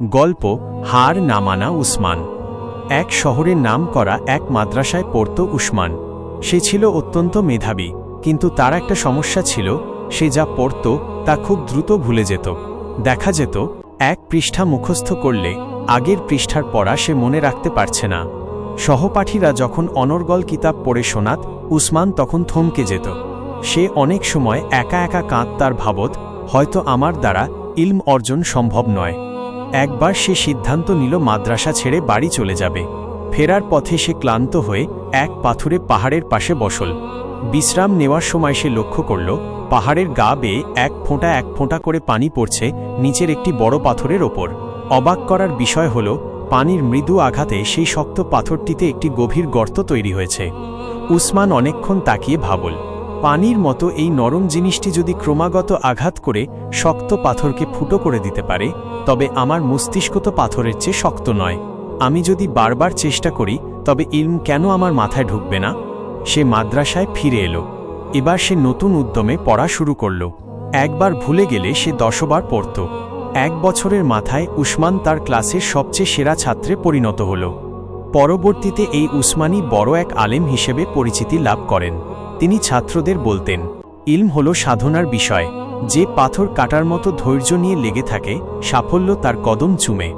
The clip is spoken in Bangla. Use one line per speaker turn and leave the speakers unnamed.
গল্প হার না মানা উসমান। এক শহরের নাম করা এক মাদ্রাসায় পড়ত উসমান। সে ছিল অত্যন্ত মেধাবী, কিন্তু তার একটা সমস্যা ছিল, সে যা পড়ত তা খুব দ্রুত ভুলে যেত। দেখা যেত এক পৃষ্ঠা মুখস্থ করলে আগের পৃষ্ঠার পড়া সে মনে রাখতে পারছে না। সহপাঠীরা যখন অনর্গল কিতাব পড়ে শোনাত, উসমান তখন থমকে যেত। সে অনেক সময় একা একা কাঁদতার ভাবত, হয়তো আমার দ্বারা ইলম অর্জন সম্ভব নয়। একবার সে সিদ্ধান্ত নিল মাদ্রাসা ছেড়ে বাড়ি চলে যাবে। ফেরার পথে সে ক্লান্ত হয়ে এক পাথুরে পাহাড়ের পাশে বসল। বিশ্রাম নেওয়ার সময় সে লক্ষ্য করল, পাহাড়ের গা বেয়ে এক ফোঁটা করে পানি পড়ছে নিচের একটি বড় পাথরের ওপর। অবাক করার বিষয় হল, পানির মৃদু আঘাতে সেই শক্ত পাথরটিতে একটি গভীর গর্ত তৈরি হয়েছে। উসমান অনেকক্ষণ তাকিয়ে ভাবল, পানির মতো এই নরম জিনিসটি যদি ক্রমাগত আঘাত করে শক্ত পাথরকে ফুটো করে দিতে পারে, তবে আমার মস্তিষ্ক তো পাথরের চেয়ে শক্ত নয়। আমি যদি বারবার চেষ্টা করি, তবে ইলম কেন আমার মাথায় ঢুকবে না? সে মাদ্রাসায় ফিরে এলো। এবার সে নতুন উদ্যমে পড়া শুরু করল। একবার ভুলে গেলে সে 10 বার পড়ত। 1 বছরের মাথায় উসমান তার ক্লাসের সবচেয়ে সেরা ছাত্রে পরিণত হল। পরবর্তীতে এই উসমানী বড় এক আলেম হিসেবে পরিচিতি লাভ করেন। তিনি ছাত্রদের বলতেন, ইলম হল সাধনার বিষয়। যে পাথর কাটার মতো ধৈর্য নিয়ে লেগে থাকে, সাফল্য তার কদম চুমে।